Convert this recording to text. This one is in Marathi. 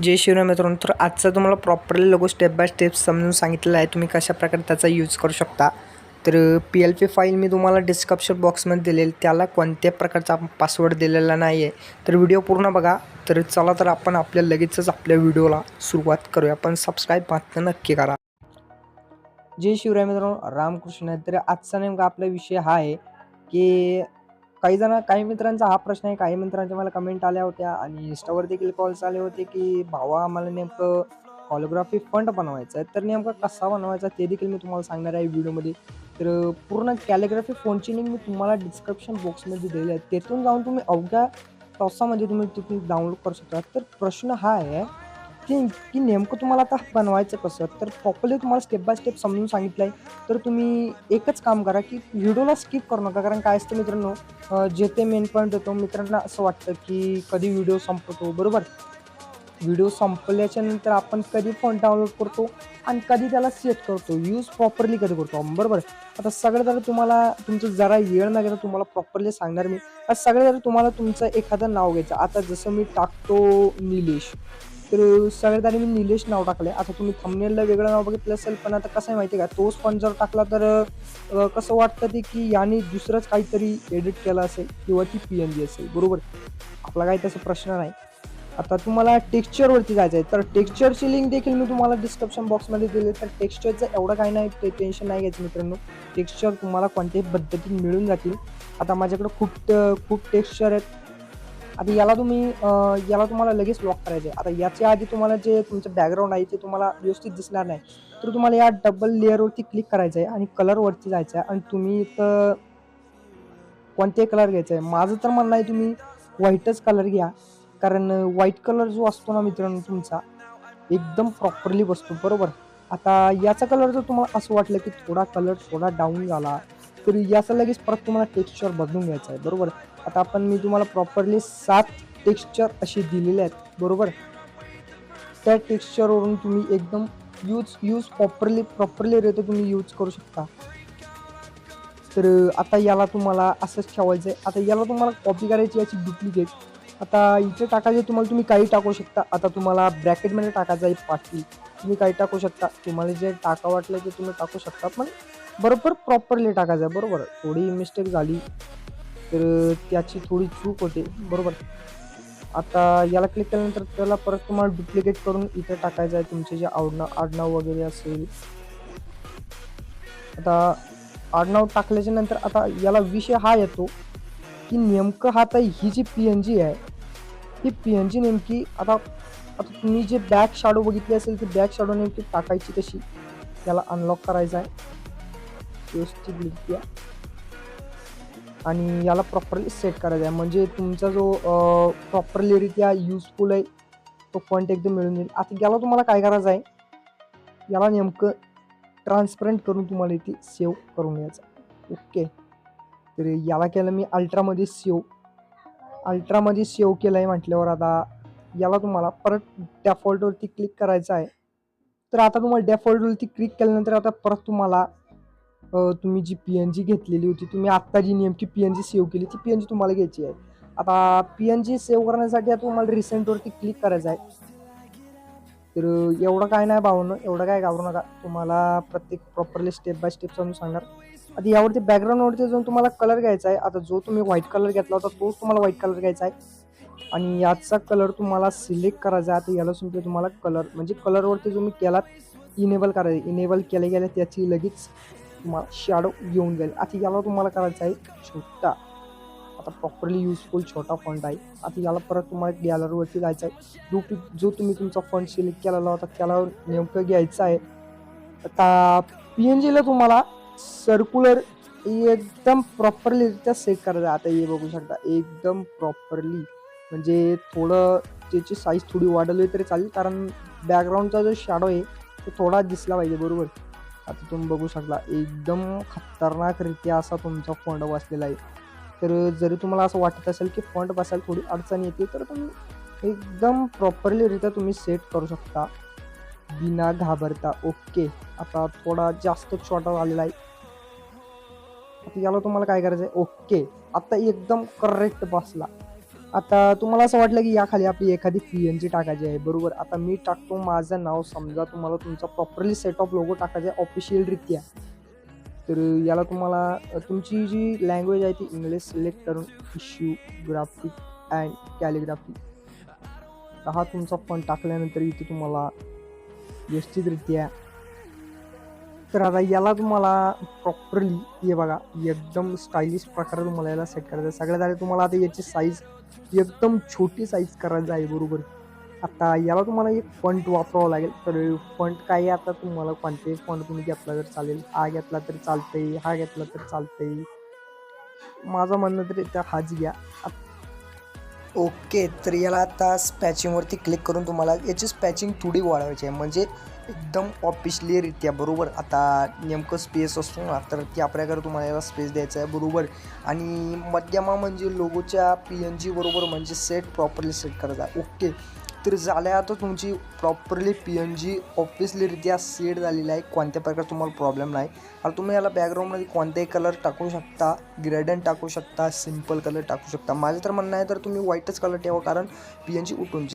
जय शिवराय मित्रांनो. तर आजचा तुम्हाला properly logo step by step समजून सांगितलेला आहे, तुम्ही कशा प्रकारे त्याचा यूज करू शकता. तर PLP फाईल मी तुम्हाला डिस्क्रिप्शन बॉक्समध्ये दिलेली, त्याला कोणत्या प्रकारचा पासवर्ड दिलेला नाही आहे. तर व्हिडिओ पूर्ण बघा. तर चला तर आपण लगेचच आपल्या व्हिडिओला सुरुवात करूया. पण सबस्क्राईब मात्र नक्की करा. जय शिवराय मित्रांनो, रामकृष्ण. तर आजचा नेमका आपला विषय हा आहे की काही मित्रांचा हा प्रश्न आहे. काही मित्रांच्या मला कमेंट आल्या होत्या आणि इंस्टावर देखील कॉल्स आले होते की भावा आम्हाला नेमकं कॉलिग्राफी फंट बनवायचा आहे, तर नेमका कसा बनवायचा ते देखील मी तुम्हाला सांगणार आहे व्हिडिओमध्ये. तर पूर्ण कॅलिग्राफी फोनची लिंक मी तुम्हाला डिस्क्रिप्शन बॉक्समध्ये दिली आहे, तेथून जाऊन तुम्ही अवघ्या तासामध्ये तुम्ही डाउनलोड करू शकता. तर प्रश्न हा आहे की नेमकं तुम्हाला आता बनवायचं कसं. तर प्रॉपरली तुम्हाला स्टेप बाय स्टेप समजून सांगितलं आहे. तर तुम्ही एकच काम करा की व्हिडिओला स्किप करू नका. कारण काय असतं मित्रांनो, जे ते मेन पॉईंट देतो, मित्रांना असं वाटतं की कधी व्हिडिओ संपतो, बरोबर. व्हिडिओ संपल्याच्या नंतर आपण कधी फॉन्ट डाउनलोड करतो आणि कधी त्याला सेट करतो, यूज प्रॉपरली कधी करतो आपण, बरोबर. आता सगळं जर तुम्हाला तुमचं जरा वेळ नाही घेता तुम्हाला प्रॉपरली सांगणार मी. आता सगळं जर तुम्हाला तुमचं एखादं नाव घ्यायचं. आता जसं मी टाकतो निलेश, तर सगळ्यात आधी मी निलेश नाव टाकले. आता तुम्ही थंबनेलला वेगळं नाव बघितलं असेल, पण आता कसं आहे माहिती आहे का, तोच फॉन्ट जर टाकला तर कसं वाटतं ते की याने दुसरंच काहीतरी एडिट केलं असेल किंवा ती PNG असेल, बरोबर. आपला काही तसा प्रश्न नाही. आता तुम्हाला टेक्स्चरवरती जायचं आहे, तर टेक्स्चरची लिंक देखील मी तुम्हाला डिस्क्रिप्शन बॉक्समध्ये दिली. तर टेक्स्चरचं एवढं काही नाही, ते टेन्शन नाही घ्यायचं मित्रांनो. टेक्स्चर तुम्हाला कोणत्याही पद्धतीने मिळून जातील. आता माझ्याकडे खूप टेक्स्चर आहेत. आता याला तुम्हाला लगेच लॉक करायचं आहे. आता याच्या आधी तुम्हाला जे तुमचं बॅकग्राऊंड आहे ते तुम्हाला व्यवस्थित दिसणार नाही, तर तुम्हाला या डबल लेअरवरती क्लिक करायचं आहे आणि कलरवरती जायचं आहे आणि तुम्ही इथं कोणते कलर घ्यायचा आहे. माझं तर म्हणणं आहे तुम्ही व्हाईटच कलर घ्या, कारण व्हाईट कलर जो असतो ना मित्रांनो तुमचा एकदम प्रॉपरली बसतो, बरोबर. आता याचा कलर जर तुम्हाला असं वाटलं की थोडा डाऊन झाला, तर याचा लगेच परत तुम्हाला टेक्स्चर बदलून घ्यायचा आहे, बरोबर. आता मी तुम्हाला प्रॉपरली 7 टेक्स्चर असे दिलेले आहेत, बरोबर. त्या टेक्स्चरवरून तुम्ही एकदम यूज प्रॉपरली रेट तुम्ही यूज करू शकता. तर आता याला तुम्हाला असंच ठेवायचं आहे. आता याला तुम्हाला कॉपी करायची याची डुप्लिकेट. आता इथे टाकायचे तुम्ही काही टाकू शकता. आता तुम्हाला ब्रॅकेटमध्ये टाकायचं आहे पाठी, तुम्ही काही टाकू शकता. तुम्हाला जे टाका वाटलं ते तुम्ही टाकू शकता, पण बरोबर प्रॉपरली टाकायचं आहे, बरोबर. थोडी मिस्टेक झाली तर त्याची थोडी चूक होते, बरोबर. आता याला क्लिक केल्यानंतर त्याला परत तुम्हाला डुप्लिकेट करून इथे टाकायचं आहे तुमचे जे आडनाव वगैरे असेल. आता आडनाव टाकल्याच्या नंतर आता याला विषय हा येतो की नेमकं ही जी PNG आहे, ही PNG नेमकी आता तुम्ही जे बॅक शॅडो बघितली असेल, ती बॅक शॅडो नेमकी टाकायची कशी, याला अनलॉक करायचं आहे व्यवस्थितरित्या आणि याला प्रॉपरली सेट करायचं आहे. म्हणजे तुमचा जो प्रॉपरलीरित्या युजफुल आहे तो फॉन्ट एकदम मिळून येईल. आता याला तुम्हाला काय करायचं आहे, याला नेमकं ट्रान्सपरंट करून तुम्हाला इथे सेव्ह करून घ्यायचं. ओके. तर याला केलं मी अल्ट्रामध्ये सेव्ह केलं आहे म्हटल्यावर आता याला तुम्हाला परत डेफॉल्टवरती क्लिक करायचं आहे. तर आता तुम्हाला डेफॉल्टवरती क्लिक केल्यानंतर आता परत तुम्हाला तुम्ही जी PNG घेतलेली होती, तुम्ही आत्ता जी नेमकी PNG सेव्ह केली ती PNG तुम्हाला घ्यायची आहे. आता PNG सेव्ह करण्यासाठी आता तुम्हाला रिसेंटवरती क्लिक करायचं आहे. तर एवढं काय नाही भावनं, एवढं काय घाबरू नका. तुम्हाला प्रत्येक प्रॉपरली स्टेप बाय स्टेप समजून सांगणार. आता यावरती बॅकग्राऊंडवरती जाऊन तुम्हाला कलर घ्यायचा आहे. आता जो तुम्ही व्हाईट कलर घेतला होता तोच तुम्हाला व्हाईट कलर घ्यायचा आहे आणि याचा कलर तुम्हाला सिलेक्ट करायचा आहे. आता याला सुद्धा तुम्हाला कलर म्हणजे कलरवरती जो मी केला इनेबल करायचं. इनेबल केल्या त्याची लगेच तुम्हाला शॅडो येऊन जाईल. आता याला तुम्हाला करायचा आहे छोटा, आता प्रॉपरली युजफुल छोटा फॉन्ट आहे. आता याला परत तुम्हाला गॅलरीवरती जायचं आहे. जो तुम्ही तुमचा फॉन्ट सिलेक्ट केलेला होता त्याला नेमकं घ्यायचं आहे. आता PNGला तुम्हाला सर्क्युलर एकदम प्रॉपरलीरित्या सेट करायचं आहे. आता हे बघू शकता एकदम प्रॉपरली, म्हणजे थोडं त्याची साईज थोडी वाढवली तरी चालेल, कारण बॅकग्राऊंडचा जो शॅडो आहे तो थोडा दिसला पाहिजे, बरोबर. आता तुम्ही बघू शकता एकदम खतरनाकरित्या असा तुमचा फॉन्ट बसलेला आहे. तर जरी तुम्हाला असं वाटत असेल की फॉन्ट बसायला थोडी अडचण येते, तर तुम्ही एकदम प्रॉपरलीरित्या तुम्ही सेट करू शकता बिना घाबरता. ओके. आता थोडा जास्त छोटा झालेला आहे. आता याला तुम्हाला काय करायचं आहे, ओके. आता एकदम करेक्ट बसला. आता तुम्हाला असं वाटलं की याखाली आपली एखादी PNG टाकायची आहे, बरोबर. आता मी टाकतो माझं नाव. समजा तुम्हाला तुमचा प्रॉपरली सेट ऑफ लोगो टाकायचा आहे ऑफिशियलरित्या. तर याला तुम्हाला तुमची जी लँग्वेज आहे ती इंग्लिश सिलेक्ट करून इश्यू ग्राफिक अँड कॅलिग्राफी हा तुमचा फॉन्ट टाकल्यानंतर इथे तुम्हाला व्यवस्थितरित्या, तर आता याला तुम्हाला प्रॉपरली हे बघा एकदम स्टायलिश प्रकारे तुम्हाला याला सेट करायचं आहे. सगळ्यात आधी तुम्हाला आता याची साईज एकदम छोटी साईज करायचं आहे, बरोबर. आता याला तुम्हाला एक फॉन्ट वापरावा लागेल. तर फॉन्ट काय आहे, आता तुम्हाला कोणतेही फॉन्ट तुम्ही घेतला तर चालेल. हा घेतला तर चालतंय, हा घेतला तर चालतंय. माझं म्हणणं तर त्या हाच घ्या. ओके, तर याला आता स्पॅचिंगवरती क्लिक करून तुम्हाला याची स्पॅचिंग थोडी वाढवायची आहे, म्हणजे एकदम ऑफिशियलीरित्या, बरोबर. आता नेमकं स्पेस असतो ना, तर त्या प्रकारे तुम्हाला याला स्पेस द्यायचा आहे, बरोबर. आणि मध्यमा म्हणजे लोगोच्या PNG बरोबर म्हणजे सेट प्रॉपरली सेट करायचा आहे. ओके, तर झाल्या आता तुमची प्रॉपरली PNG ऑफिशियलीरित्या सेट झालेली आहे. कोणत्या प्रकारे तुम्हाला प्रॉब्लेम नाही. आता तुम्ही याला बॅकग्राऊंडमध्ये कोणताही कलर टाकू शकता, ग्रेडंट टाकू शकता, सिम्पल कलर टाकू शकता. माझं तर म्हणणं आहे तर तुम्ही व्हाईटच कलर ठेवा, कारण PNG उठून